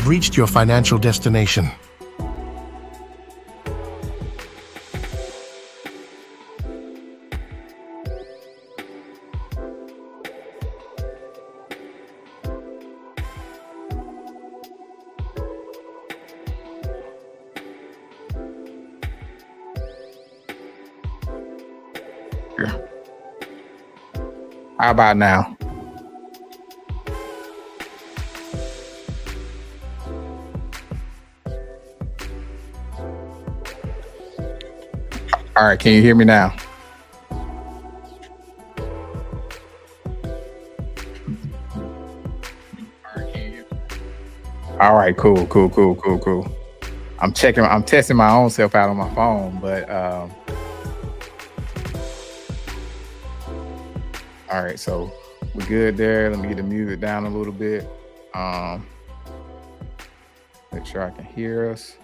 have reached your financial destination. How about now? All right, can you hear me now? All right, cool. I'm testing my own self out on my phone, but all right, so we're good there. Let me get the music down a little bit. Make sure I can hear us.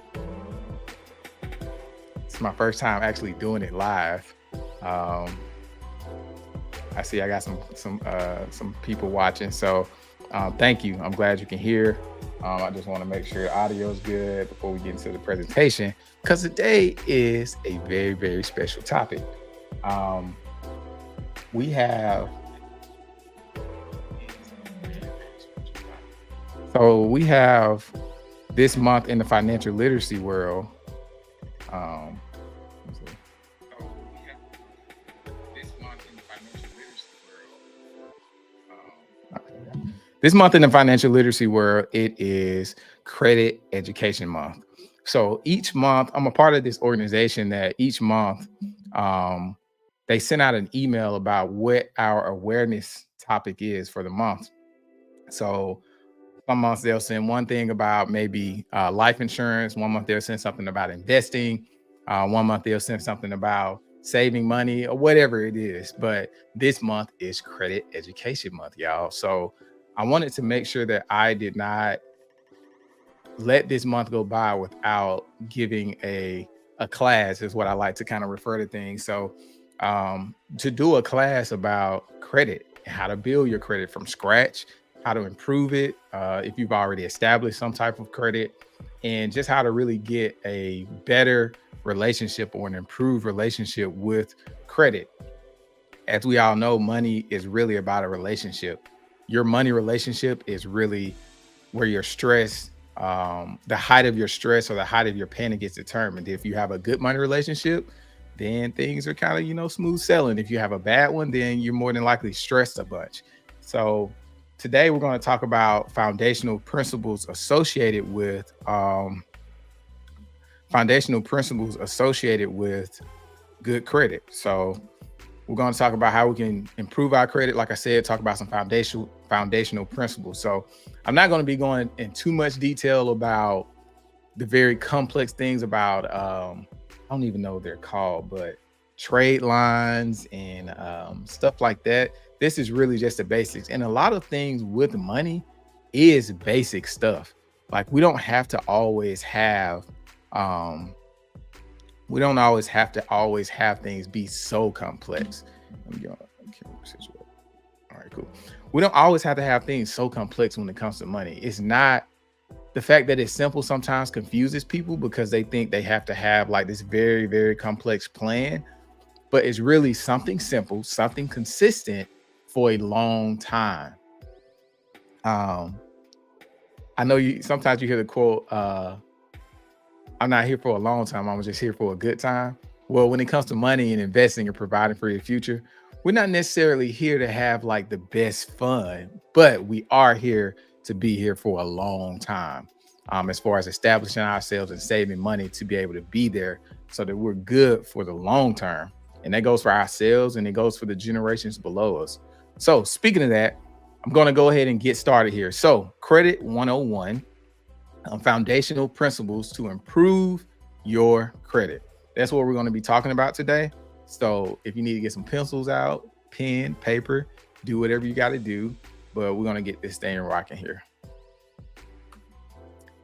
It's my first time actually doing it live. I see I got some people watching, so thank you. I'm glad you can hear. I just want to make sure the audio is good before we get into the presentation, because today is a very, very special topic. We have this month in the financial literacy world. This month in the financial literacy world, it is Credit Education Month. So each month, I'm a part of this organization that each month they send out an email about what our awareness topic is for the month. So some months they'll send one thing about maybe life insurance. One month they'll send something about investing. One month they'll send something about saving money or whatever it is. But this month is Credit Education Month, y'all. So I wanted to make sure that I did not let this month go by without giving a class, is what I like to kind of refer to things. So to do a class about credit, how to build your credit from scratch, how to improve it if you've already established some type of credit, and just how to really get a better relationship or an improved relationship with credit. As we all know, money is really about a relationship. Your money relationship is really where your stress, the height of your stress or the height of your panic gets determined. If you have a good money relationship, then things are kind of, smooth sailing. If you have a bad one, then you're more than likely stressed a bunch. So today we're going to talk about foundational principles associated with good credit. So we're going to talk about how we can improve our credit. Like I said, talk about some foundational principles. So I'm not going to be going in too much detail about the very complex things about, I don't even know what they're called, but trade lines and stuff like that. This is really just the basics. And a lot of things with money is basic stuff. Like we don't have to always have, things be so complex. Let me go. All right, cool. We don't always have to have things so complex when it comes to money. It's not the fact that it's simple sometimes confuses people because they think they have to have like this very, very complex plan, but it's really something simple, something consistent for a long time. I know sometimes you hear the quote, I'm not here for a long time, I'm just here for a good time. Well, when it comes to money and investing and providing for your future, we're not necessarily here to have like the best fun, but we are here to be here for a long time. As far as establishing ourselves and saving money to be able to be there so that we're good for the long term. And that goes for ourselves and it goes for the generations below us. So speaking of that, I'm going to go ahead and get started here. So Credit 101, foundational principles to improve your credit. That's what we're going to be talking about today. So if you need to get some pencils out, pen, paper, do whatever you got to do, but we're going to get this thing rocking here.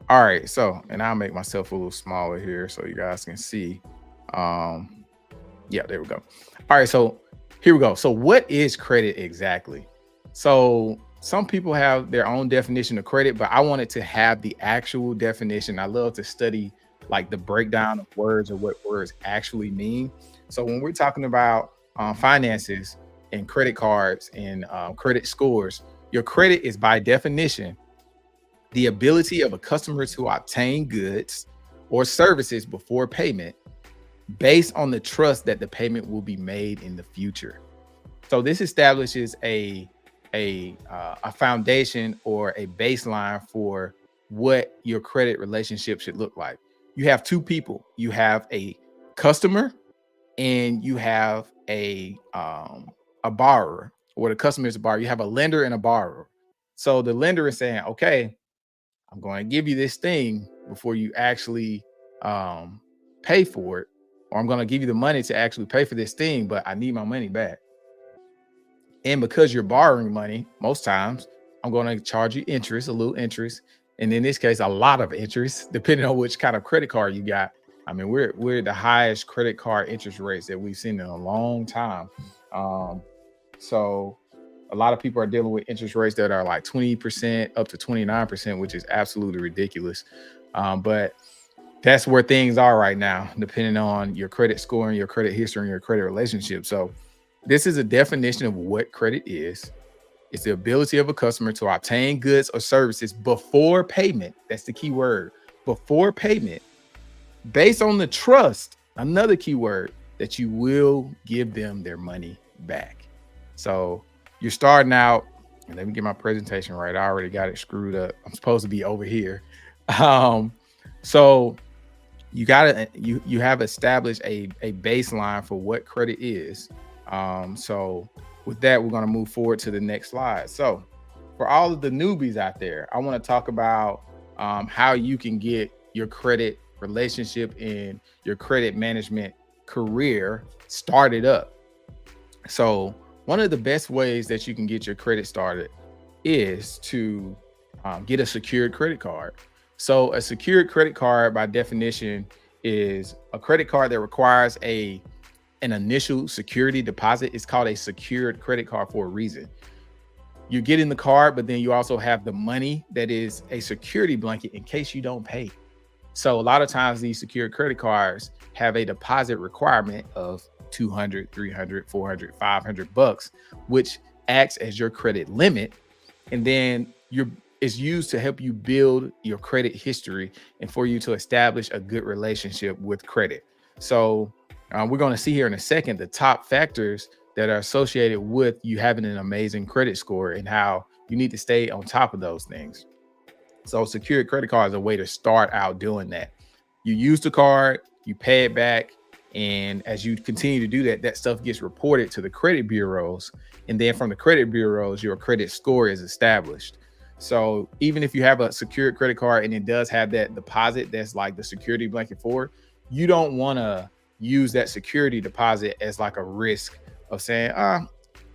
All right. So, and I'll make myself a little smaller here so you guys can see. Yeah, there we go. All right. So here we go. So what is credit exactly? So some people have their own definition of credit, but I wanted to have the actual definition. I love to study like the breakdown of words or what words actually mean. So when we're talking about finances and credit cards and credit scores, your credit is by definition the ability of a customer to obtain goods or services before payment based on the trust that the payment will be made in the future. So this establishes a foundation or a baseline for what your credit relationship should look like. You have two people. You have a customer and you have a borrower, or the customer is a borrower. You have a lender and a borrower. So the lender is saying, okay, I'm going to give you this thing before you actually pay for it, or I'm going to give you the money to actually pay for this thing, but I need my money back. And because you're borrowing money, most times I'm going to charge you interest, a little interest, and in this case, a lot of interest, depending on which kind of credit card you got. I mean, we're the highest credit card interest rates that we've seen in a long time. So a lot of people are dealing with interest rates that are like 20% up to 29%, which is absolutely ridiculous. But that's where things are right now, depending on your credit score and your credit history and your credit relationship. So this is a definition of what credit is. It's the ability of a customer to obtain goods or services before payment. That's the key word, before payment, based on the trust, another key word, that you will give them their money back. So you're starting out, and let me get my presentation right. I already got it screwed up. I'm supposed to be over here. So you have established a baseline for what credit is. So with that, we're going to move forward to the next slide. So for all of the newbies out there, I want to talk about how you can get your credit relationship and your credit management career started up. So one of the best ways that you can get your credit started is to get a secured credit card. So a secured credit card, by definition, is a credit card that requires an initial security deposit. It's called a secured credit card for a reason. You're getting the card, but then you also have the money that is a security blanket in case you don't pay. So a lot of times these secured credit cards have a deposit requirement of 200, 300, 400, 500 bucks, which acts as your credit limit. And then it's used to help you build your credit history and for you to establish a good relationship with credit. So we're going to see here in a second the top factors that are associated with you having an amazing credit score and how you need to stay on top of those things. So secured credit card is a way to start out doing that. You use the card, you pay it back, and as you continue to do that, that stuff gets reported to the credit bureaus. And then from the credit bureaus, your credit score is established. So even if you have a secured credit card and it does have that deposit that's like the security blanket for it, you don't want to use that security deposit as like a risk of saying, I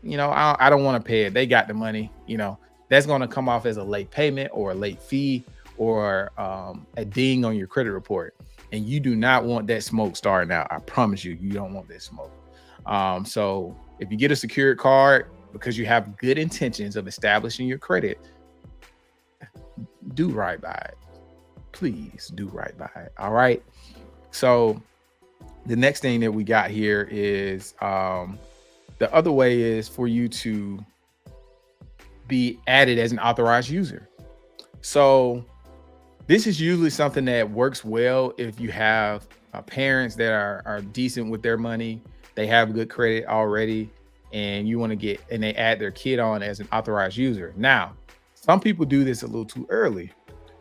don't want to pay it. They got the money, that's going to come off as a late payment or a late fee or a ding on your credit report. And you do not want that smoke starting out. I promise you, you don't want that smoke. So if you get a secured card because you have good intentions of establishing your credit, do right by it. Please do right by it. All right. So the next thing that we got here is the other way is for you to be added as an authorized user. So this is usually something that works well if you have parents that are decent with their money. They have good credit already, and you want to and they add their kid on as an authorized user. Now, some people do this a little too early.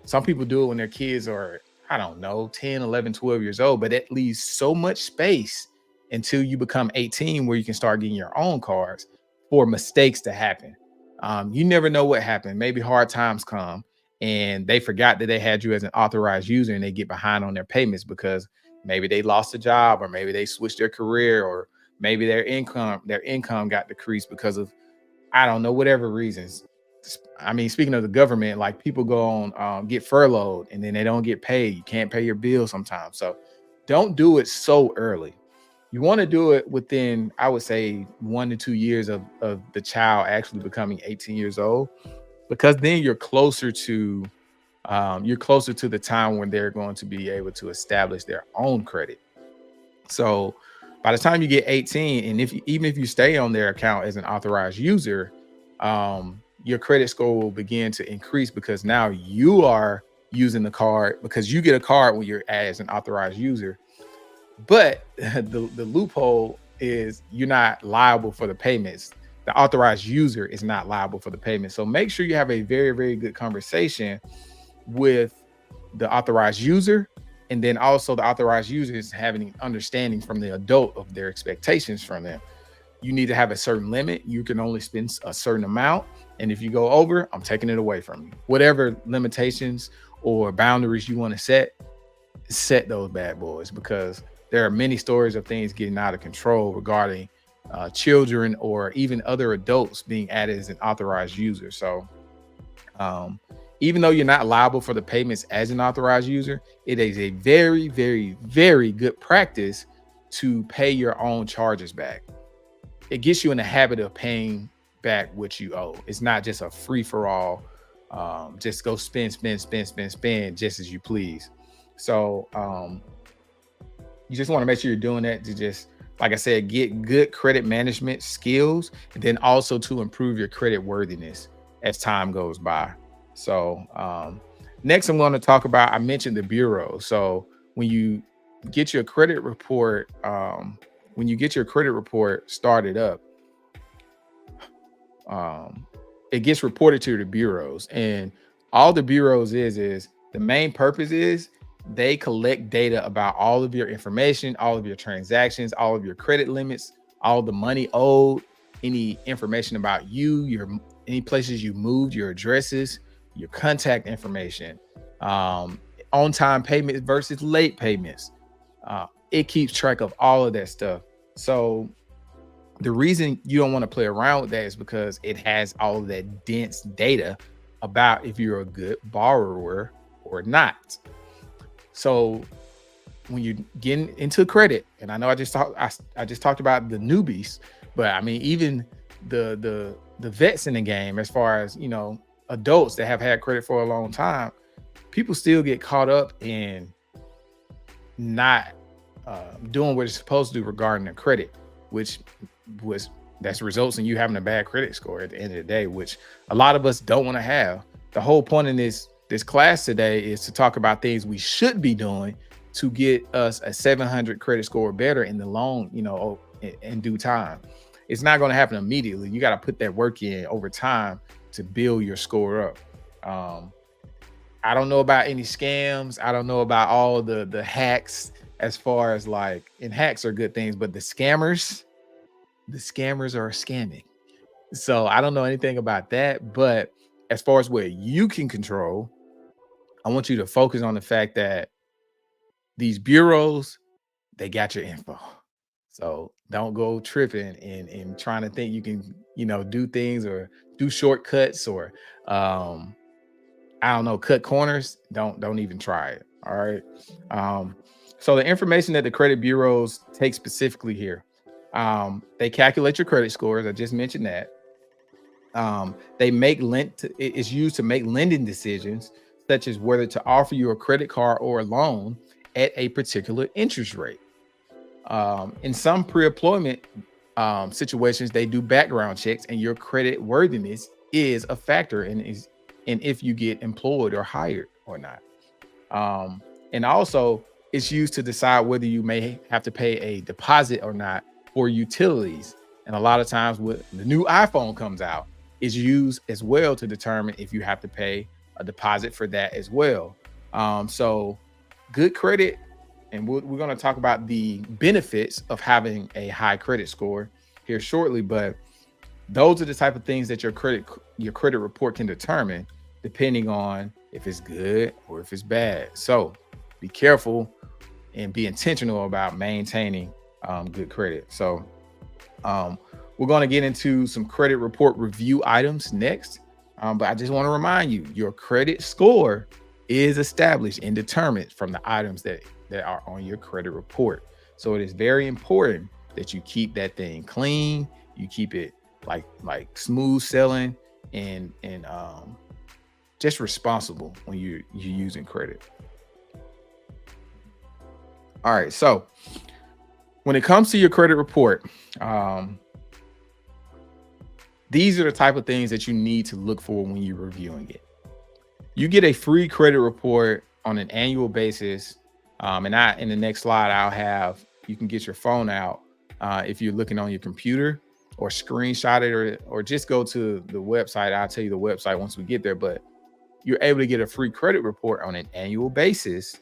Some people do it when their kids are, 10, 11, 12 years old, but that leaves so much space until you become 18 where you can start getting your own cards for mistakes to happen. You never know what happened. Maybe hard times come and they forgot that they had you as an authorized user and they get behind on their payments because maybe they lost a job or maybe they switched their career or maybe their income got decreased because of, whatever reasons. I mean, speaking of the government, like people go on, get furloughed and then they don't get paid. You can't pay your bills sometimes. So don't do it so early. You want to do it within, I would say, 1 to 2 years of the child actually becoming 18 years old. because then you're closer to the time when they're going to be able to establish their own credit. So by the time you get 18, and even if you stay on their account as an authorized user, your credit score will begin to increase because now you are using the card, because you get a card when you're as an authorized user. But the loophole is you're not liable for the payments. The authorized user is not liable for the payment. So make sure you have a very, very good conversation with the authorized user, and then also the authorized user is having an understanding from the adult of their expectations from them. You need to have a certain limit. You can only spend a certain amount, and if you go over, I'm taking it away from you. Whatever limitations or boundaries you want to set those bad boys, because there are many stories of things getting out of control regarding children or even other adults being added as an authorized user. So even though you're not liable for the payments as an authorized user, it is a very, very, very good practice to pay your own charges back. It gets you in the habit of paying back what you owe. It's not just a free for all. Just go spend just as you please. So you just want to make sure you're doing that to just, like I said, get good credit management skills, and then also to improve your credit worthiness as time goes by. So next I'm going to talk about, I mentioned the bureau. So when you get your credit report, started up, it gets reported to the bureaus, and all the bureaus is the main purpose is they collect data about all of your information, all of your transactions, all of your credit limits, all the money owed, any information about you, any places you moved, your addresses, your contact information, on-time payments versus late payments. It keeps track of all of that stuff. So the reason you don't want to play around with that is because it has all of that dense data about if you're a good borrower or not. So when you get into credit, and I know I just talked about the newbies, but I mean even the vets in the game, as far as, you know, adults that have had credit for a long time, people still get caught up in not doing what it's supposed to do regarding their credit, which results in you having a bad credit score at the end of the day, which a lot of us don't want to have. The whole point in this class today is to talk about things we should be doing to get us a 700 credit score or better in the long, you know, in due time. It's not going to happen immediately. You got to put that work in over time to build your score up. I don't know about any scams. I don't know about all the hacks, as far as like, and hacks are good things, but the scammers are scamming. So I don't know anything about that. But as far as what you can control, I want you to focus on the fact that these bureaus, they got your info. So don't go tripping and trying to think you can, you know, do things or do shortcuts or I don't know, cut corners. Don't even try it. All right. So the information that the credit bureaus take specifically here, they calculate your credit scores. I just mentioned that. They make it's used to make lending decisions, such as whether to offer you a credit card or a loan at a particular interest rate. In some pre-employment situations, they do background checks, and your credit worthiness is a factor in if you get employed or hired or not. And also, it's used to decide whether you may have to pay a deposit or not for utilities. And a lot of times, when the new iPhone comes out, is used as well to determine if you have to pay a deposit for that as well. So good credit, and we're going to talk about the benefits of having a high credit score here shortly, but those are the type of things that your credit report can determine, depending on if it's good or if it's bad. So be careful and be intentional about maintaining good credit. So we're going to get into some credit report review items next. But I just want to remind you, your credit score is established and determined from the items that are on your credit report. So it is very important that you keep that thing clean. You keep it like smooth sailing. and just responsible when you're using credit. All right, so when it comes to your credit report, these are the type of things that you need to look for when you're reviewing it. You get a free credit report on an annual basis. And in the next slide, you can get your phone out if you're looking on your computer, or screenshot it, or just go to the website. I'll tell you the website once we get there, but you're able to get a free credit report on an annual basis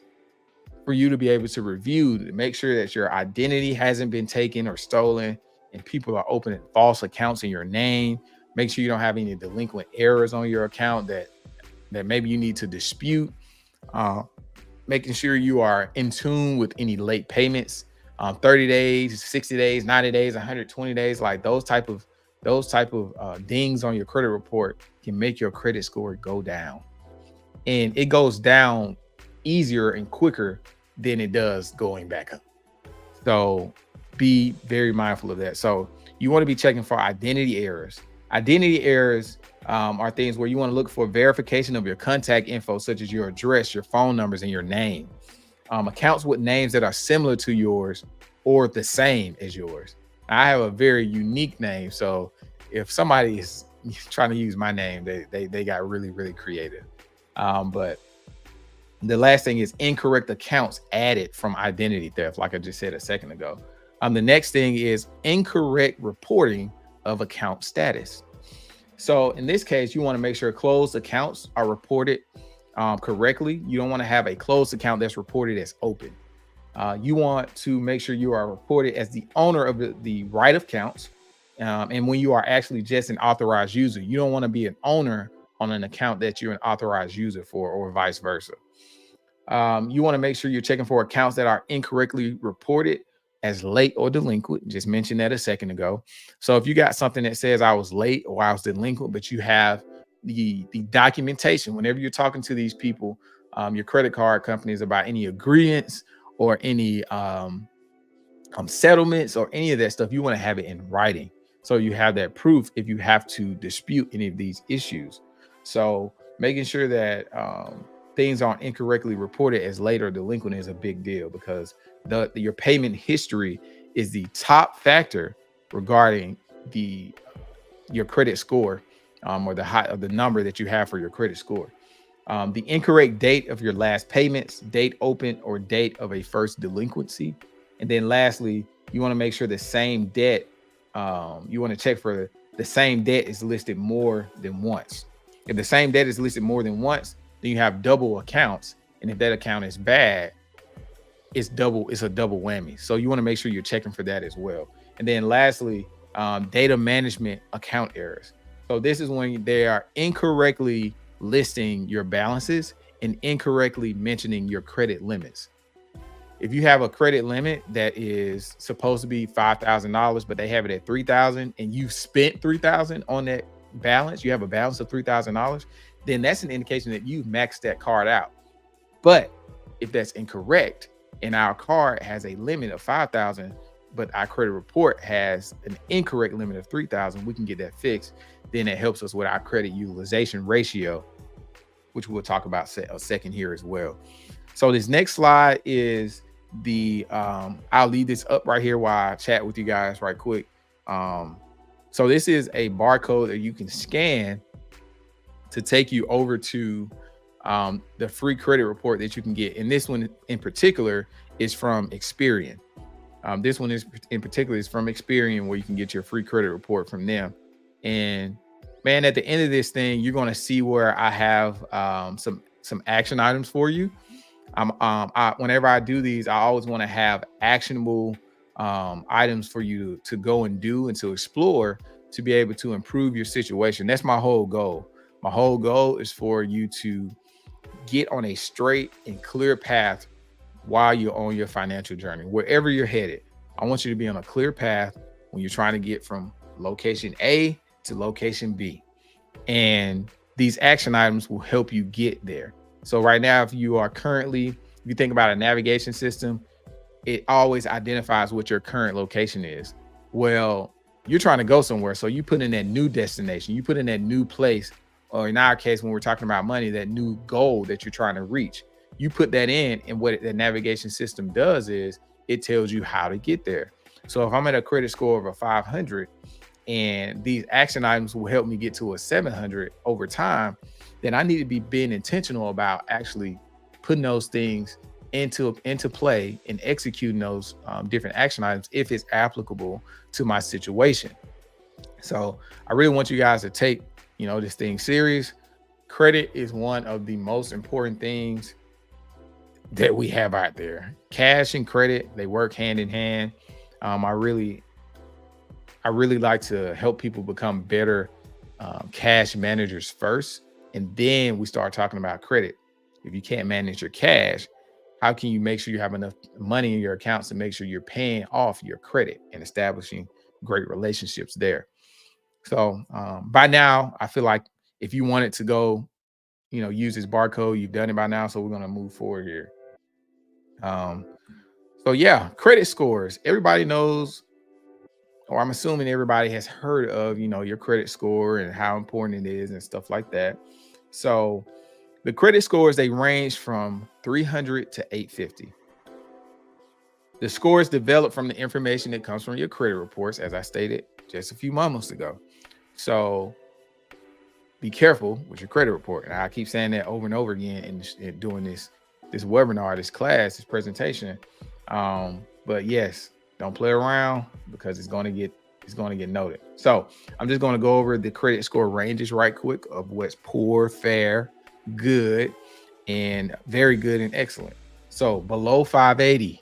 for you to be able to review, to make sure that your identity hasn't been taken or stolen and people are opening false accounts in your name. Make sure you don't have any delinquent errors on your account that maybe you need to dispute. Making sure you are in tune with any late payments, 30 days, 60 days, 90 days, 120 days, like those type of dings on your credit report can make your credit score go down. And it goes down easier and quicker than it does going back up. So be very mindful of that. So you want to be checking for identity errors. Identity errors are things where you want to look for verification of your contact info, such as your address, your phone numbers, and your name. Accounts with names that are similar to yours or the same as yours. I have a very unique name, so if somebody is trying to use my name, they got really, really creative. But the last thing is incorrect accounts added from identity theft, like I just said a second ago. The next thing is incorrect reporting of account status. So in this case, you want to make sure closed accounts are reported correctly. You don't want to have a closed account that's reported as open. You want to make sure you are reported as the owner of the right of accounts. And when you are actually just an authorized user, you don't want to be an owner on an account that you're an authorized user for, or vice versa. You want to make sure you're checking for accounts that are incorrectly reported as late or delinquent. Just mentioned that a second ago. So if you got something that says I was late or I was delinquent, but you have the documentation, whenever you're talking to these people, your credit card companies, about any agreements or any settlements or any of that stuff, you want to have it in writing. So you have that proof if you have to dispute any of these issues. So making sure that things aren't incorrectly reported as late or delinquent is a big deal, because your payment history is the top factor regarding your credit score, or the number that you have for your credit score. The incorrect date of your last payments, date open, or date of a first delinquency. And then lastly, you want to make sure the same debt, you want to check for the same debt is listed more than once. If the same debt is listed more than once, then you have double accounts. And if that account is bad, it's a double whammy. So you want to make sure you're checking for that as well. And then lastly, data management account errors. So this is when they are incorrectly listing your balances and incorrectly mentioning your credit limits. If you have a credit limit that is supposed to be $5,000, but they have it at $3,000, and you spent $3,000 on that balance, you have a balance of $3,000, then that's an indication that you've maxed that card out. But if that's incorrect, and our card has a limit of $5,000, but our credit report has an incorrect limit of $3,000, we can get that fixed. Then it helps us with our credit utilization ratio, which we'll talk about a second here as well. So this next slide is I'll leave this up right here while I chat with you guys right quick. So this is a barcode that you can scan to take you over to the free credit report that you can get. And this one in particular is from Experian. This one is in particular is from Experian, where you can get your free credit report from them. And man, at the end of this thing, you're going to see where I have some action items for you. Whenever I do these, I always want to have actionable items for you to go and do and to explore, to be able to improve your situation. That's my whole goal. My whole goal is for you to get on a straight and clear path while you're on your financial journey. Wherever you're headed, I want you to be on a clear path when you're trying to get from location A to location B. And these action items will help you get there. So right now, if you think about a navigation system, it always identifies what your current location is. Well, you're trying to go somewhere. So you put in that new destination, you put in that new place, or in our case, when we're talking about money, that new goal that you're trying to reach. You put that in, and what the navigation system does is it tells you how to get there. So if I'm at a credit score of a 500 and these action items will help me get to a 700 over time, then I need to be being intentional about actually putting those things into play and executing those different action items if it's applicable to my situation. So I really want you guys to take, this thing serious. Credit is one of the most important things that we have out there. Cash and credit, they work hand in hand. I really like to help people become better cash managers first, and then we start talking about credit. If you can't manage your cash, how can you make sure you have enough money in your accounts to make sure you're paying off your credit and establishing great relationships there? So by now, I feel like if you wanted to go, use this barcode, you've done it by now. So we're going to move forward here. So yeah, credit scores. Everybody knows, or I'm assuming everybody has heard of, your credit score and how important it is and stuff like that. So the credit scores, they range from 300 to 850. The score is developed from the information that comes from your credit reports, as I stated just a few moments ago. So be careful with your credit report. And I keep saying that over and over again in doing this webinar, this class, this presentation. But yes, don't play around, because it's going to get noted. So I'm just going to go over the credit score ranges right quick of what's poor, fair, good, and very good and excellent. So below 580,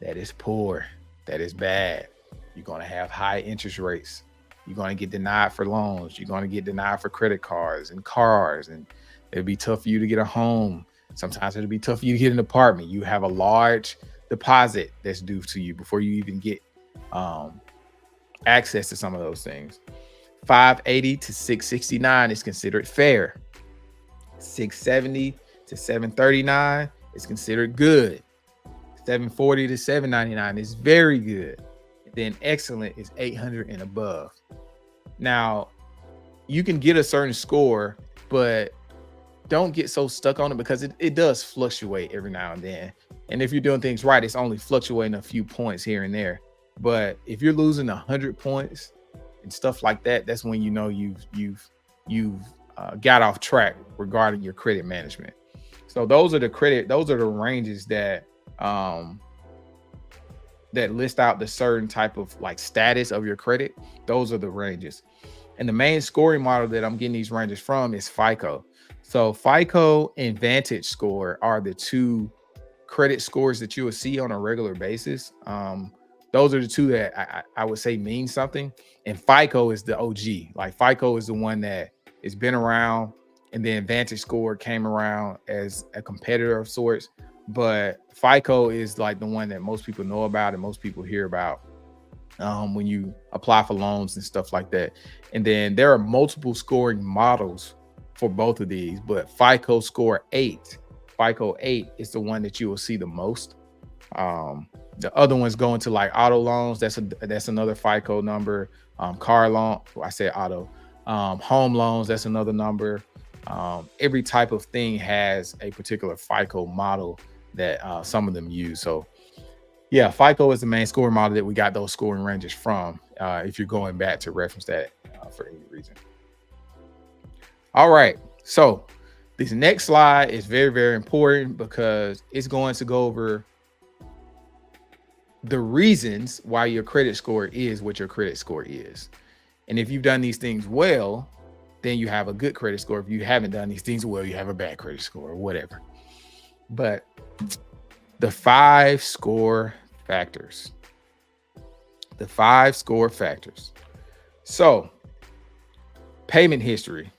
that is poor. That is bad. You're going to have high interest rates. You're going to get denied for loans. You're going to get denied for credit cards and cars, and it'll be tough for you to get a home. Sometimes it'll be tough for you to get an apartment. You have a large deposit that's due to you before you even get access to some of those things. 580 to 669 is considered fair. 670 to 739 is considered good. 740 to 799 is very good. Then excellent is 800 and above. Now, you can get a certain score, but don't get so stuck on it, because it does fluctuate every now and then. And if you're doing things right, it's only fluctuating a few points here and there. But if you're losing 100 points and stuff like that, that's when you know you've got off track regarding your credit management. So those are the ranges that that list out the certain type of like status of your credit. Those are the ranges. And the main scoring model that I'm getting these ranges from is FICO. So FICO and Vantage Score are the two credit scores that you will see on a regular basis. Those are the two that I would say mean something. And FICO is the OG. Like FICO is the one that has been around, and then Vantage Score came around as a competitor of sorts. But FICO is like the one that most people know about and most people hear about when you apply for loans and stuff like that. And then there are multiple scoring models for both of these, but FICO 8 is the one that you will see the most. The other ones go into like auto loans. That's another FICO number. Car loan, I said auto. Home loans, that's another number. Every type of thing has a particular FICO model that some of them use. So yeah, FICO is the main scoring model that we got those scoring ranges from, if you're going back to reference that for any reason. All right, so this next slide is very, very important, because it's going to go over the reasons why your credit score is what your credit score is. And if you've done these things well, then you have a good credit score. If you haven't done these things well, you have a bad credit score or whatever. But the 5 score factors. The 5 score factors. So payment history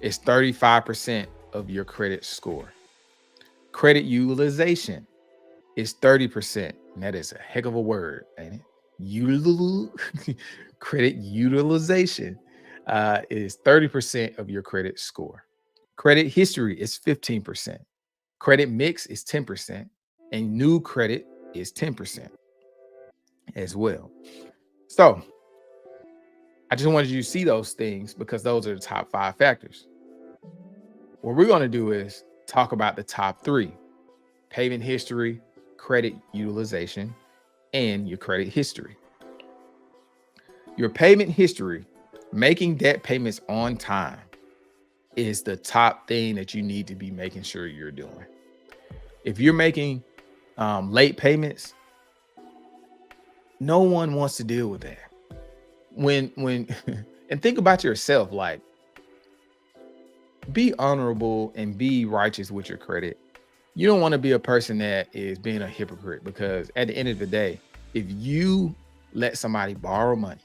is 35% of your credit score. Credit utilization is 30%. And that is a heck of a word, ain't it? Credit utilization is 30% of your credit score. Credit history is 15%. Credit mix is 10%. And new credit is 10% as well. So I just wanted you to see those things because those are the top 5 factors. What we're going to do is talk about the top 3: payment history, credit utilization, and your credit history. Your payment history, making debt payments on time, is the top thing that you need to be making sure you're doing. If you're making late payments, no one wants to deal with that. When and think about yourself, like, be honorable and be righteous with your credit. You don't want to be a person that is being a hypocrite, because at the end of the day, if you let somebody borrow money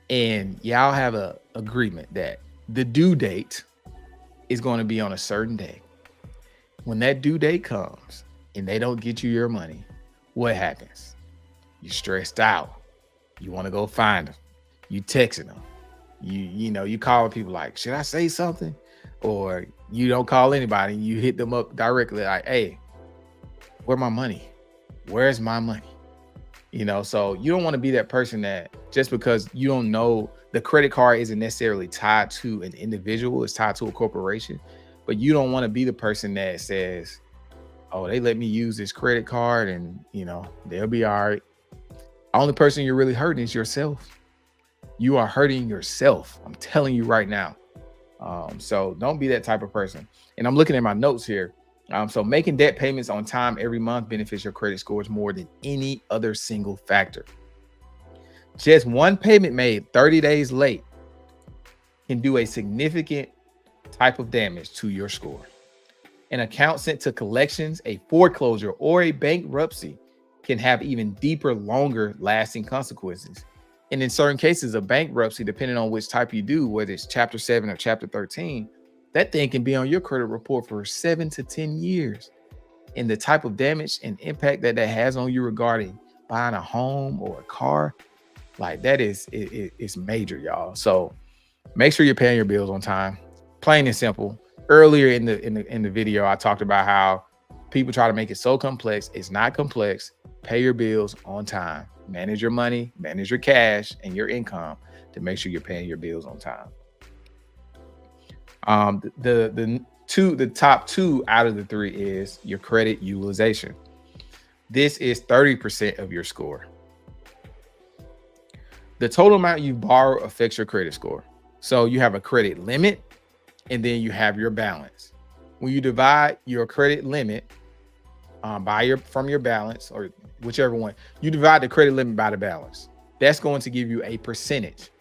and y'all have a agreement that the due date is going to be on a certain day, when that due date comes and they don't get you your money, what happens? You're stressed out. You want to go find them. You texting them. You call people like, should I say something? Or you don't call anybody. You hit them up directly like, hey, where my money? Where's my money? So you don't want to be that person that, just because you don't know, the credit card isn't necessarily tied to an individual, it's tied to a corporation. But you don't want to be the person that says, oh, they let me use this credit card and they'll be all right. The only person you're really hurting is yourself. You are hurting yourself. I'm telling you right now. So don't be that type of person. And I'm looking at my notes here. So making debt payments on time every month benefits your credit scores more than any other single factor. Just one payment made 30 days late can do a significant type of damage to your score. An account sent to collections, a foreclosure, or a bankruptcy can have even deeper, longer lasting consequences. And in certain cases of bankruptcy, depending on which type you do, whether it's Chapter 7 or Chapter 13, that thing can be on your credit report for 7 to 10 years. And the type of damage and impact that has on you regarding buying a home or a car, like that it's major, y'all. So make sure you're paying your bills on time. Plain and simple. Earlier in the video, I talked about how people try to make it so complex. It's not complex. Pay your bills on time. Manage your money, manage your cash and your income to make sure you're paying your bills on time. The top 2 out of the 3 is your credit utilization. This is 30% of your score. The total amount you borrow affects your credit score. So you have a credit limit and then you have your balance. When you divide your credit limit from your balance, or whichever one, you divide the credit limit by the balance. That's going to give you a percentage.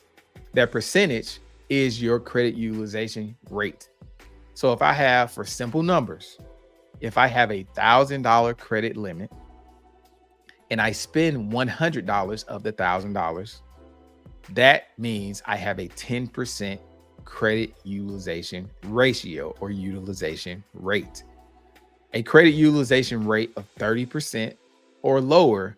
That percentage is your credit utilization rate. So if I have, for simple numbers, if I have $1,000 credit limit and I spend $100 of the $1,000, that means I have a 10% credit utilization ratio or utilization rate. A credit utilization rate of 30% or lower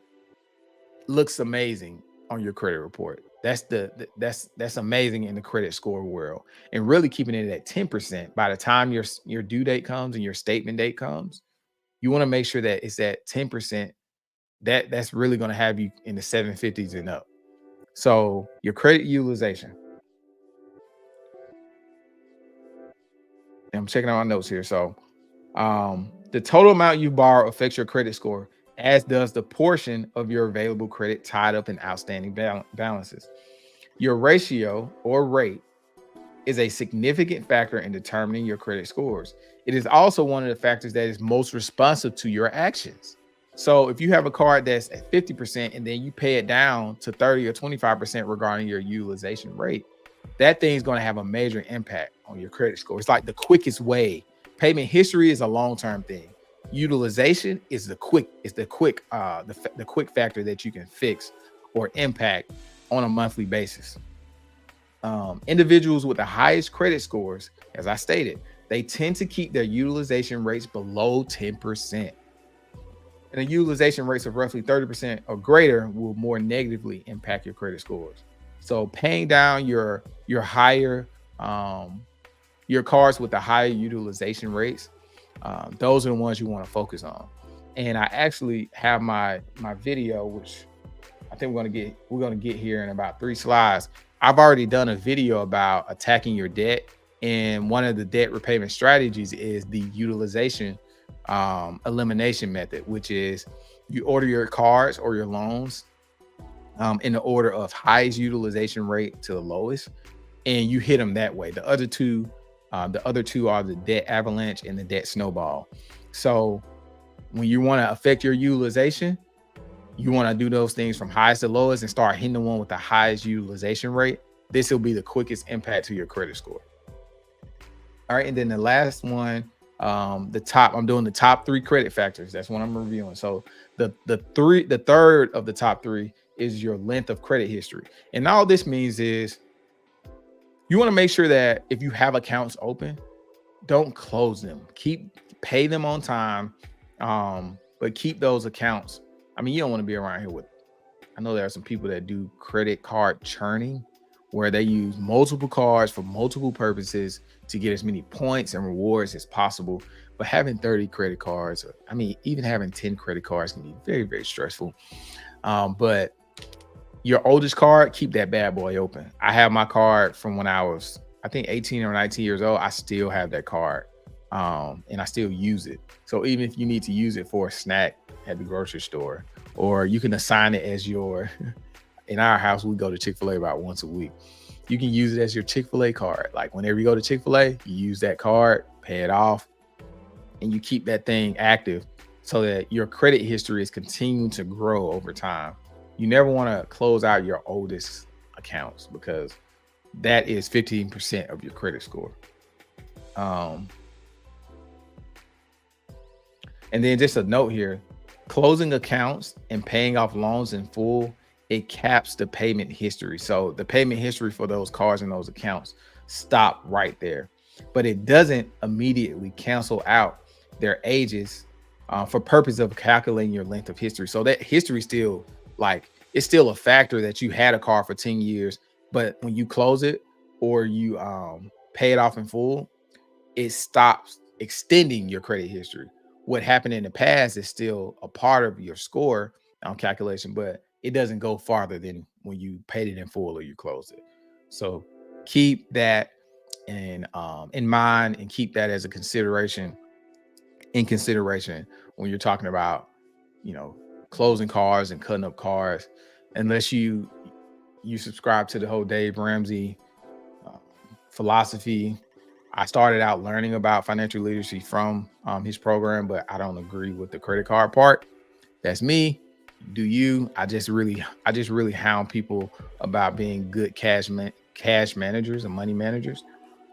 looks amazing on your credit report. That's amazing in the credit score world. And really keeping it at 10% by the time your due date comes and your statement date comes, you want to make sure that it's at 10%. That's really going to have you in the 750s and up. So your credit utilization. I'm checking out my notes here. So the total amount you borrow affects your credit score, as does the portion of your available credit tied up in outstanding balances. Your ratio or rate is a significant factor in determining your credit scores. It is also one of the factors that is most responsive to your actions. So if you have a card that's at 50% and then you pay it down to 30 or 25% regarding your utilization rate, that thing's going to have a major impact on your credit score. It's like the quickest way. Payment history is a long-term thing. Utilization is the quick factor that you can fix or impact on a monthly basis. Individuals with the highest credit scores, as I stated, they tend to keep their utilization rates below 10%. And the utilization rates of roughly 30% or greater will more negatively impact your credit scores. So paying down your higher your cards with the higher utilization rates, those are the ones you want to focus on. And I actually have my video, which I think we're gonna get here in about 3 slides. I've already done a video about attacking your debt, and one of the debt repayment strategies is the utilization elimination method, which is you order your cards or your loans in the order of highest utilization rate to the lowest, and you hit them that way. The other two are the debt avalanche and the debt snowball. So when you want to affect your utilization, you want to do those things from highest to lowest and start hitting the one with the highest utilization rate. This will be the quickest impact to your credit score. All right, and then the last one, I'm doing the top 3 credit factors. That's what I'm reviewing. So the third of the top 3 is your length of credit history. And all this means is you want to make sure that if you have accounts open, don't close them. Pay them on time, but keep those accounts. I mean, you don't want to be around here with, I know there are some people that do credit card churning where they use multiple cards for multiple purposes to get as many points and rewards as possible. But having 30 credit cards, I mean, even having 10 credit cards can be very, very stressful. But your oldest card, keep that bad boy open. I have my card from when I was, I think 18 or 19 years old. I still have that card and I still use it. So even if you need to use it for a snack at the grocery store, or you can assign it as your, in our house, we go to Chick-fil-A about once a week. You can use it as your Chick-fil-A card. Like whenever you go to Chick-fil-A, you use that card, pay it off, and you keep that thing active so that your credit history is continuing to grow over time. You never want to close out your oldest accounts because that is 15% of your credit score. And then just a note here, closing accounts and paying off loans in full, it caps the payment history. So the payment history for those cards and those accounts stop right there, but it doesn't immediately cancel out their ages for purpose of calculating your length of history. So that history still, like, it's still a factor that you had a car for 10 years, but when you close it or you pay it off in full, it stops extending your credit history. What happened in the past is still a part of your score calculation, but it doesn't go farther than when you paid it in full or you closed it. So keep that in mind and keep that as a consideration when you're talking about, you know, closing cars and cutting up cars, unless you subscribe to the whole Dave Ramsey philosophy. I started out learning about financial literacy from his program, but I don't agree with the credit card part. That's me. Do you? I just really hound people about being good cash managers and money managers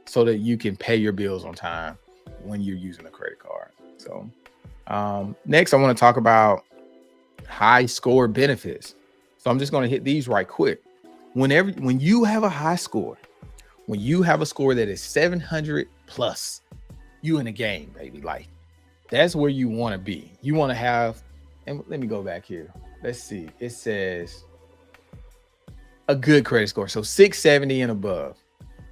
so that you can pay your bills on time when you're using a credit card. So next, I want to talk about high score benefits. So I'm just going to hit these right quick. When you have a high score, when you have a score that is 700 plus, you in the game, baby. Like, that's where you want to be. You want to have, and let me go back here. Let's see. It says a good credit score. So 670 and above,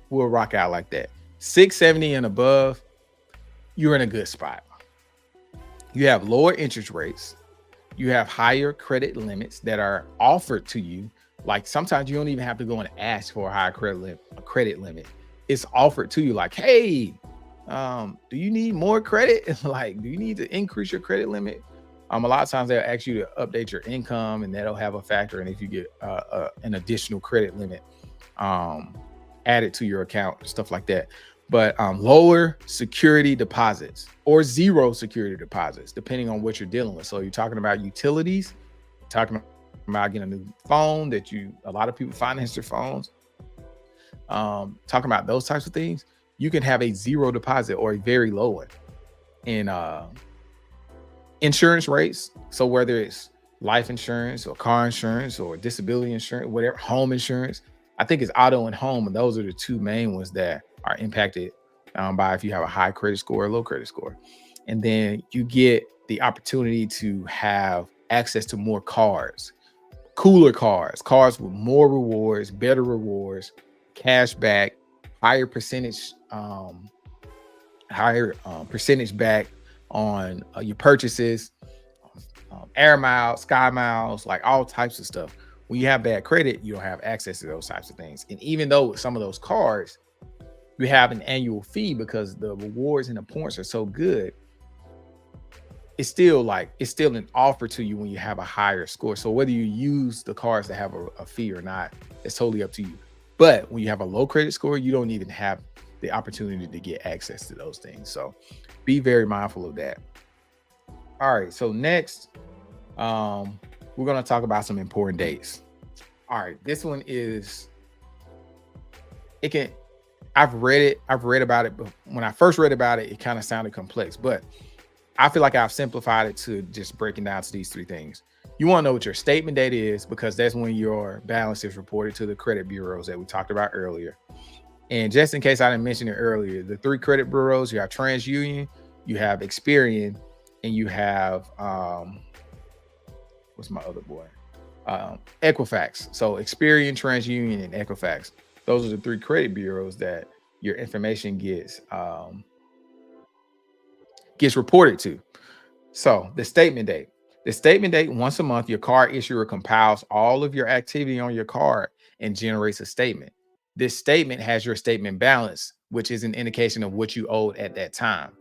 we'll rock out like that. 670 and above, you're in a good spot. You have lower interest rates. You have higher credit limits that are offered to you. Like sometimes you don't even have to go and ask for a higher credit limit. It's offered to you like, hey, do you need more credit? Like, do you need to increase your credit limit? A lot of times they'll ask you to update your income and that'll have a factor. And if you get an additional credit limit added to your account, stuff like that. But lower security deposits or zero security deposits, depending on what you're dealing with. So you're talking about utilities, talking about getting a new phone that a lot of people finance their phones. Talking about those types of things, you can have a zero deposit or a very low one. In insurance rates, so whether it's life insurance or car insurance or disability insurance, whatever, home insurance, I think it's auto and home, and those are the two main ones that are impacted by if you have a high credit score or low credit score. And then you get the opportunity to have access to more cards, cooler cars with more rewards, better rewards, cash back, higher percentage back on your purchases, air miles, sky miles, like all types of stuff. When you have bad credit, you don't have access to those types of things. And even though with some of those cards, you have an annual fee because the rewards and the points are so good, it's still an offer to you when you have a higher score. So whether you use the cards that have a fee or not, it's totally up to you. But when you have a low credit score, you don't even have the opportunity to get access to those things. So be very mindful of that. All right, so next, we're going to talk about some important dates. All right, this one is, I've read about it, but when I first read about it, it kind of sounded complex, but I feel like I've simplified it to just breaking down to these 3 things. You want to know what your statement date is, because that's when your balance is reported to the credit bureaus that we talked about earlier. And just in case I didn't mention it earlier, the 3 credit bureaus, you have TransUnion, you have Experian, and you have, what's my other boy? Equifax. So Experian, TransUnion, and Equifax. Those are the 3 credit bureaus that your information gets reported to. So the statement date. The statement date, once a month, your card issuer compiles all of your activity on your card and generates a statement. This statement has your statement balance, which is an indication of what you owed at that time.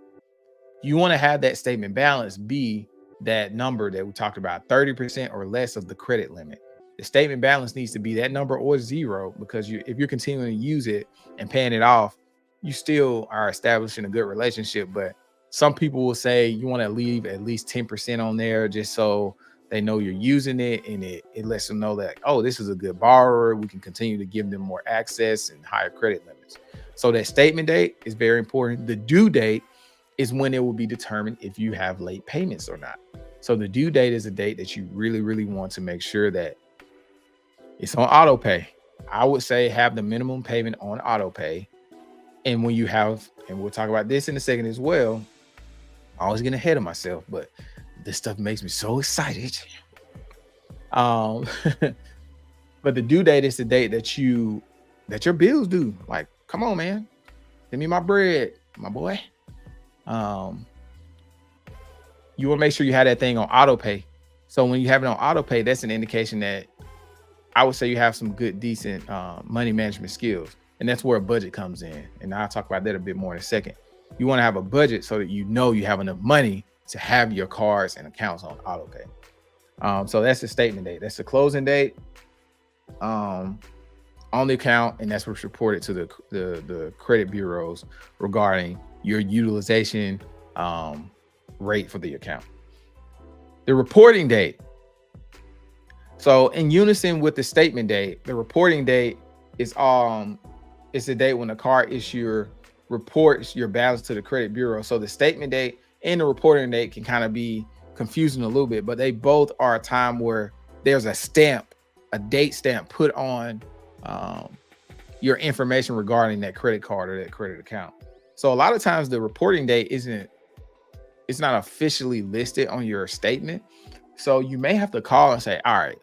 You want to have that statement balance be that number that we talked about, 30% or less of the credit limit. The statement balance needs to be that number or 0, because if you're continuing to use it and paying it off, you still are establishing a good relationship. But some people will say you want to leave at least 10% on there just so they know you're using it, and it lets them know that, oh, this is a good borrower. We can continue to give them more access and higher credit limits. So that statement date is very important. The due date is when it will be determined if you have late payments or not. So the due date is a date that you really, really want to make sure that it's on auto pay. I would say have the minimum payment on auto pay. And when you have, and we'll talk about this in a second as well, I always get ahead of myself, but this stuff makes me so excited. But the due date is the date that your bills due. Like, come on, man, give me my bread, my boy. You want to make sure you have that thing on auto pay. So when you have it on auto pay, that's an indication that I would say you have some good, decent money management skills. And that's where a budget comes in. And I'll talk about that a bit more in a second. You want to have a budget so that you know you have enough money to have your cards and accounts on auto pay. So that's the statement date. That's the closing date on the account. And that's what's reported to the credit bureaus regarding your utilization rate for the account. The reporting date. So in unison with the statement date, the reporting date is it's the date when the card issuer reports your balance to the credit bureau. So the statement date and the reporting date can kind of be confusing a little bit, but they both are a time where there's a stamp, a date stamp put on your information regarding that credit card or that credit account. So a lot of times the reporting date it's not officially listed on your statement. So you may have to call and say, all right,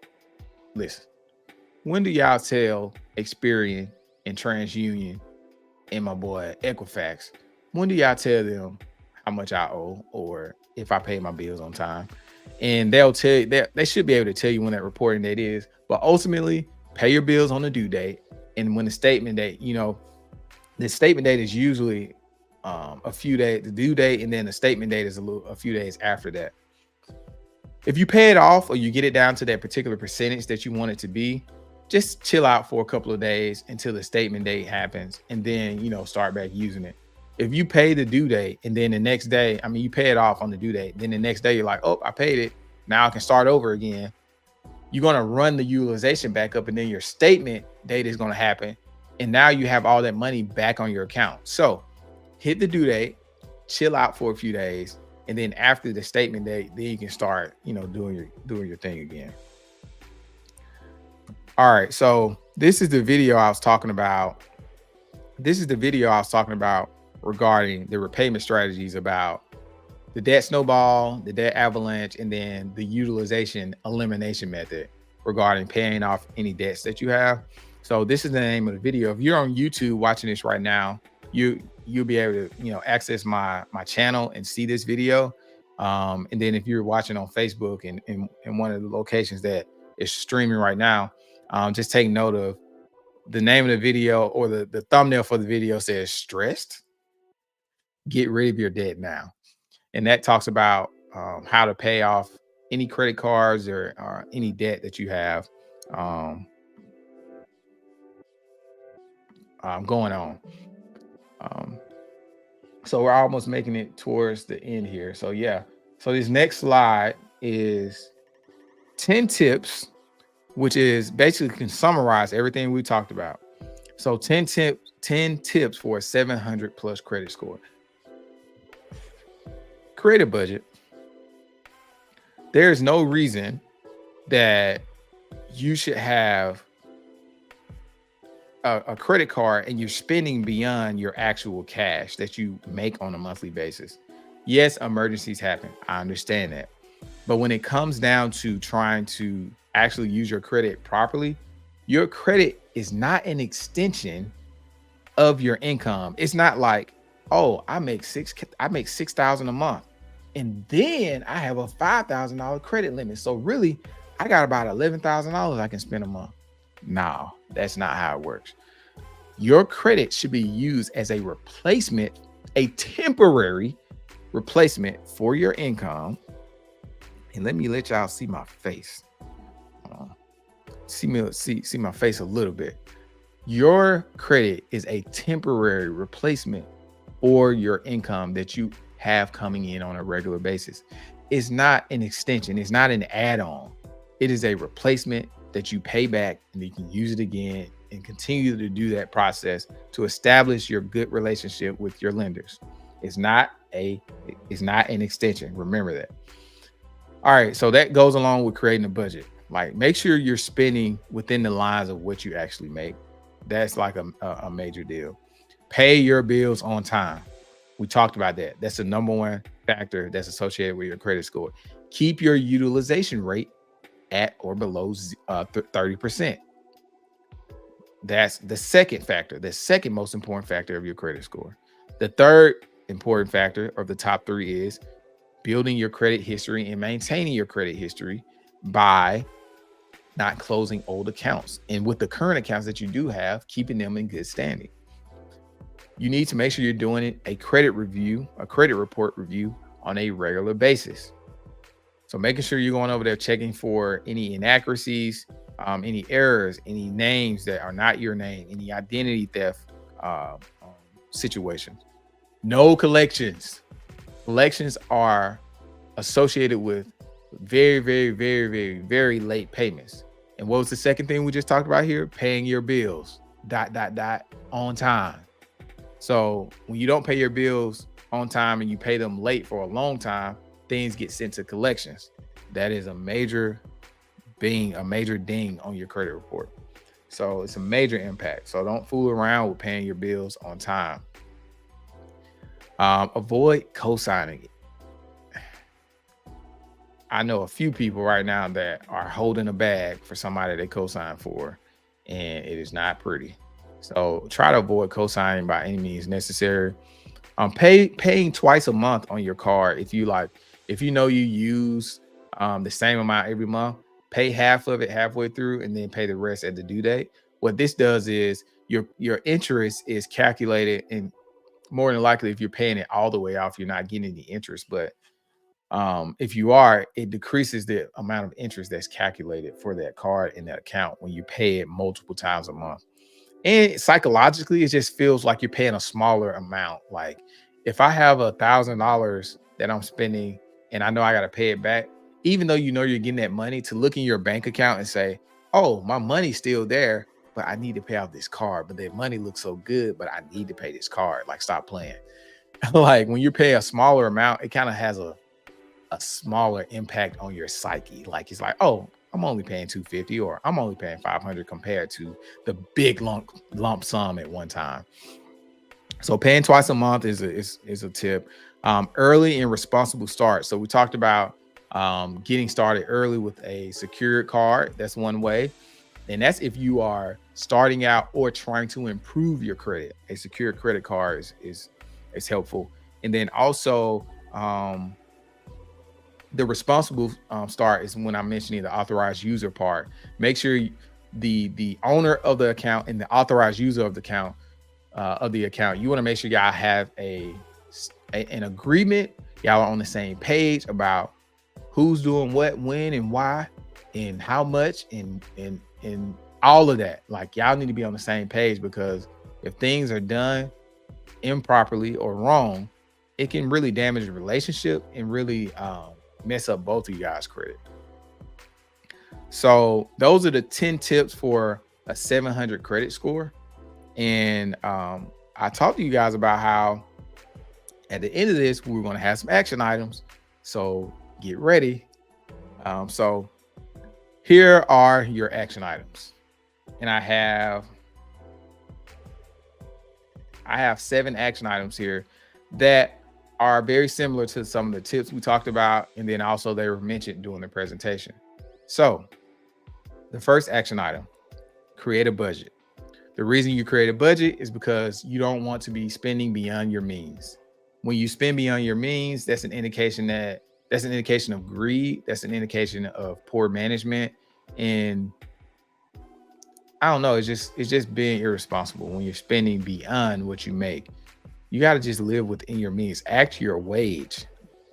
listen, when do y'all tell Experian and TransUnion and my boy Equifax, when do y'all tell them how much I owe or if I pay my bills on time? And they'll tell you, they should be able to tell you when that reporting date is, but ultimately pay your bills on the due date. And when the statement date, the statement date is usually a few days, the due date, and then the statement date is a few days after that. If you pay it off or you get it down to that particular percentage that you want it to be, just chill out for a couple of days until the statement date happens, and then, start back using it. If you pay the due date and then the next day, you pay it off on the due date, then the next day you're like, oh, I paid it. Now I can start over again. You're going to run the utilization back up, and then your statement date is going to happen. And now you have all that money back on your account. So hit the due date, chill out for a few days. And then after the statement date, then you can start, doing your thing again. All right. So this is the video I was talking about. Regarding the repayment strategies about the debt snowball, the debt avalanche, and then the utilization elimination method regarding paying off any debts that you have. So this is the name of the video. If you're on YouTube watching this right now, you'll be able to, access my channel and see this video. And then if you're watching on Facebook and one of the locations that is streaming right now, just take note of the name of the video, or the thumbnail for the video says stressed. Get rid of your debt now. And that talks about how to pay off any credit cards or any debt that you have going on. So we're almost making it towards the end here. So yeah, so this next slide is 10 tips, which is basically can summarize everything we talked about. So 10 tips for a 700 plus credit score. Create a budget. There's no reason that you should have a credit card and you're spending beyond your actual cash that you make on a monthly basis. Yes, emergencies happen. I understand that. But when it comes down to trying to actually use your credit properly, your credit is not an extension of your income. It's not like, oh, I make $6,000 a month, and then I have a $5,000 credit limit. So really, I got about $11,000 I can spend a month. No, that's not how it works. Your credit should be used as a replacement, a temporary replacement for your income. And let me let y'all see my face. See my face a little bit. Your credit is a temporary replacement for your income that you have coming in on a regular basis. It's not an extension. It's not an add-on. It is a replacement that you pay back, and you can use it again and continue to do that process to establish your good relationship with your lenders. It's not an extension. Remember that. All right, so that goes along with creating a budget. Like, make sure you're spending within the lines of what you actually make. That's like a major deal. Pay your bills on time. We talked about that. That's the number one factor that's associated with your credit score. Keep your utilization rate at or below 30%. That's the second factor, the second most important factor of your credit score. The third important factor of the top three is building your credit history and maintaining your credit history by not closing old accounts. And with the current accounts that you do have, keeping them in good standing. You need to make sure you're doing a credit report review on a regular basis. So making sure you're going over there checking for any inaccuracies, any errors, any names that are not your name, any identity theft situations. No collections. Collections are associated with very, very, very, very, very late payments. And what was the second thing we just talked about here? Paying your bills, on time. So when you don't pay your bills on time and you pay them late for a long time, things get sent to collections. That is a major ding on your credit report. So it's a major impact. So don't fool around with paying your bills on time. Avoid co-signing. I know a few people right now that are holding a bag for somebody they co-sign for, and it is not pretty. So try to avoid co-signing by any means necessary. Paying twice a month on your card. If you know you use the same amount every month, pay half of it halfway through and then pay the rest at the due date. What this does is your interest is calculated, and more than likely, if you're paying it all the way off, you're not getting any interest. But if you are, it decreases the amount of interest that's calculated for that card in that account when you pay it multiple times a month. And psychologically, it just feels like you're paying a smaller amount. Like, if I have $1,000 that I'm spending and I know I got to pay it back, even though you know you're getting that money, to look in your bank account and say, oh, my money's still there, but I need to pay off this card. But that money looks so good, but I need to pay this card. Like, stop playing. Like, when you pay a smaller amount, it kind of has a smaller impact on your psyche. Like, it's like, oh, I'm only paying $250 or I'm only paying $500 compared to the big lump sum at one time. So paying twice a month is a tip. Early and responsible start. So we talked about getting started early with a secured card. That's one way. And that's if you are starting out or trying to improve your credit. A secured credit card is helpful. And then also The responsible start is when I'm mentioning the authorized user part. Make sure the owner of the account and the authorized user of the account you want to make sure y'all have an agreement. Y'all are on the same page about who's doing what, when, and why, and how much, and all of that. Like, y'all need to be on the same page, because if things are done improperly or wrong, it can really damage the relationship and really mess up both of you guys' credit. So those are the 10 tips for a 700 credit score. And I talked to you guys about how at the end of this, we're going to have some action items. So get ready. So here are your action items. And I have 7 action items here that are very similar to some of the tips we talked about. And then also they were mentioned during the presentation. So the first action item, create a budget. The reason you create a budget is because you don't want to be spending beyond your means. When you spend beyond your means, that's an indication of greed. That's an indication of poor management. And I don't know, it's just being irresponsible when you're spending beyond what you make. You got to just live within your means. Act your wage.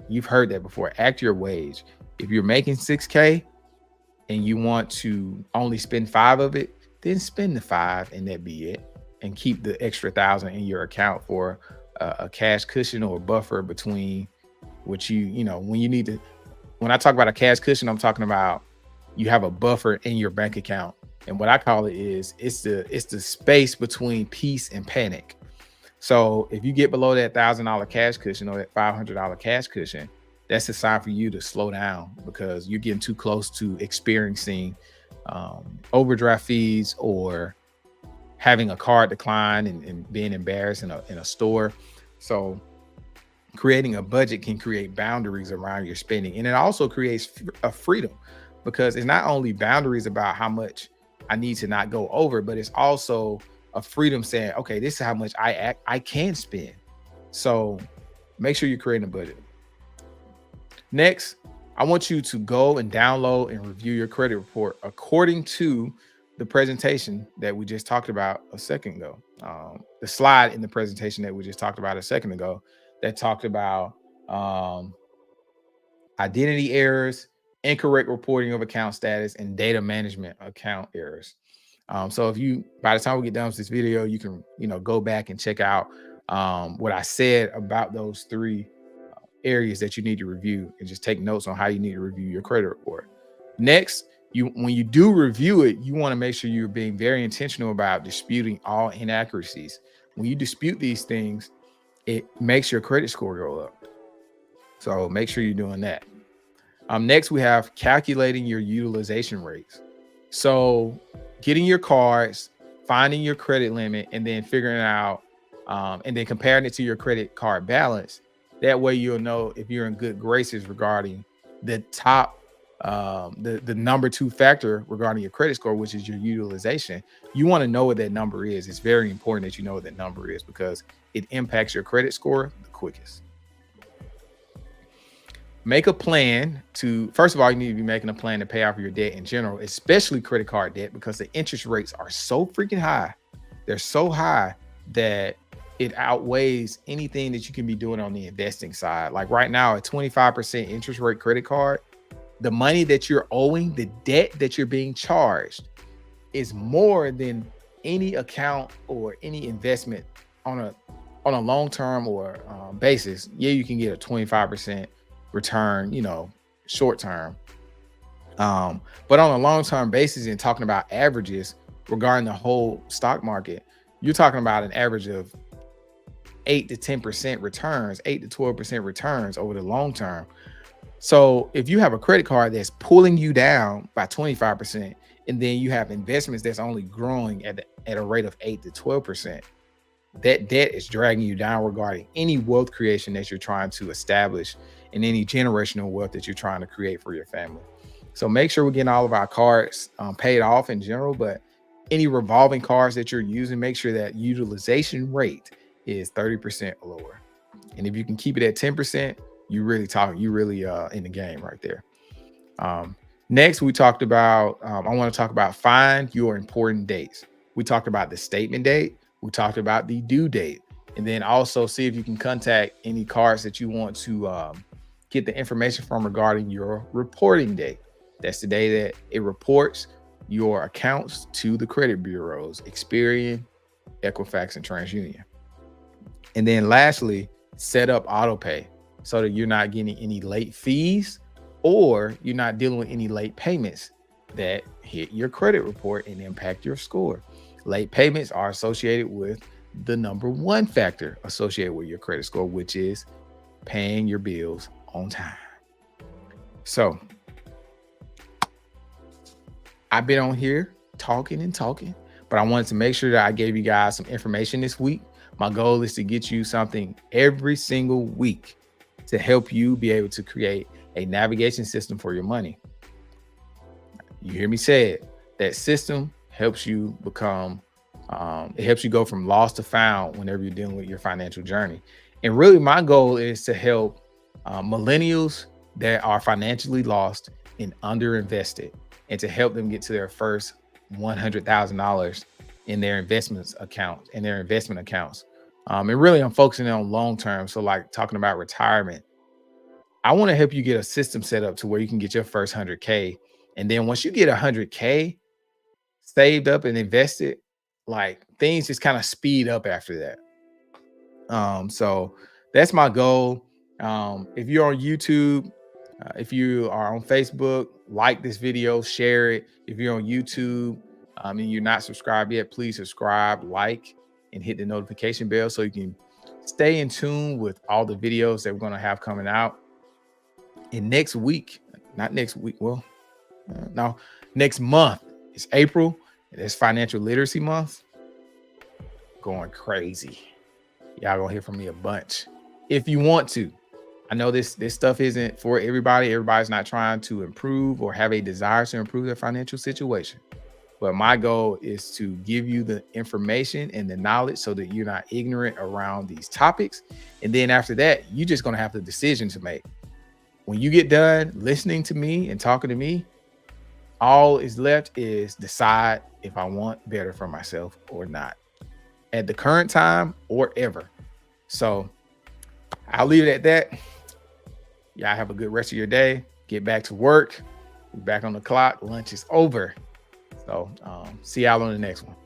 You've heard that before. Act your wage. If you're making $6K and you want to only spend 5 of it, then spend the 5 and that be it, and keep the extra 1,000 in your account for a cash cushion or a buffer between what you know, when you need to. When I talk about a cash cushion, I'm talking about you have a buffer in your bank account. And what I call it is it's the space between peace and panic. So if you get below that $1,000 cash cushion or that $500 cash cushion, that's a sign for you to slow down, because you're getting too close to experiencing overdraft fees or having a card decline and being embarrassed in a store. So creating a budget can create boundaries around your spending. And it also creates a freedom, because it's not only boundaries about how much I need to not go over, but it's also a freedom saying, okay, this is how much I can spend. So make sure you're creating a budget. Next, I want you to go and download and review your credit report according to the presentation that we just talked about a second ago. The slide in the presentation that we just talked about a second ago that talked about identity errors, incorrect reporting of account status, and data management account errors. So if by the time we get done with this video, you can, go back and check out what I said about those 3 areas that you need to review, and just take notes on how you need to review your credit report. Next, when you do review it, you want to make sure you're being very intentional about disputing all inaccuracies. When you dispute these things, it makes your credit score go up. So make sure you're doing that. Next, we have calculating your utilization rates. So getting your cards, finding your credit limit, and then figuring out, and then comparing it to your credit card balance. That way you'll know if you're in good graces regarding the top, the number 2 factor regarding your credit score, which is your utilization. You want to know what that number is. It's very important that you know what that number is, because it impacts your credit score the quickest. Make a plan first of all, you need to be making a plan to pay off your debt in general, especially credit card debt, because the interest rates are so freaking high. They're so high that it outweighs anything that you can be doing on the investing side. Like right now, a 25% interest rate credit card, the money that you're owing, the debt that you're being charged, is more than any account or any investment on a long-term or basis. Yeah, you can get a 25% return, short term. But on a long-term basis, and talking about averages regarding the whole stock market, you're talking about an average of 8 to 10% returns, 8 to 12% returns over the long term. So if you have a credit card that's pulling you down by 25%, and then you have investments that's only growing at a rate of 8 to 12%, that debt is dragging you down regarding any wealth creation that you're trying to establish, and any generational wealth that you're trying to create for your family. So make sure we're getting all of our cards paid off in general, but any revolving cards that you're using, make sure that utilization rate is 30% or lower. And if you can keep it at 10%, you really in the game right there. Next, we talked about, I want to talk about find your important dates. We talked about the statement date. We talked about the due date. And then also see if you can contact any cards that you want to get the information from regarding your reporting date. That's the day that it reports your accounts to the credit bureaus, Experian, Equifax, and TransUnion. And then lastly, set up auto pay so that you're not getting any late fees or you're not dealing with any late payments that hit your credit report and impact your score. Late payments are associated with the number one factor associated with your credit score, which is paying your bills on time. So I've been on here talking and talking, but I wanted to make sure that I gave you guys some information this week. My goal is to get you something every single week to help you be able to create a navigation system for your money. You hear me say it. That system helps you become, it helps you go from lost to found whenever you're dealing with your financial journey. And really my goal is to help millennials that are financially lost and underinvested, and to help them get to their first $100,000 in their investment accounts. And really I'm focusing on long-term. So like talking about retirement, I want to help you get a system set up to where you can get your first 100K. And then once you get 100K saved up and invested, like things just kind of speed up after that. So that's my goal. If you're on YouTube, if you are on Facebook, like this video, share it. If you're on YouTube and you're not subscribed yet, please subscribe, like, and hit the notification bell so you can stay in tune with all the videos that we're going to have coming out. And next month is April. It's Financial Literacy Month. Going crazy. Y'all gonna hear from me a bunch. If you want to, I know this stuff isn't for everybody. Everybody's not trying to improve or have a desire to improve their financial situation. But my goal is to give you the information and the knowledge so that you're not ignorant around these topics. And then after that, you're just gonna have the decision to make. When you get done listening to me and talking to me, all is left is decide if I want better for myself or not at the current time or ever. So I'll leave it at that. Y'all have a good rest of your day. Get back to work. We're back on the clock. Lunch is over. So see y'all on the next one.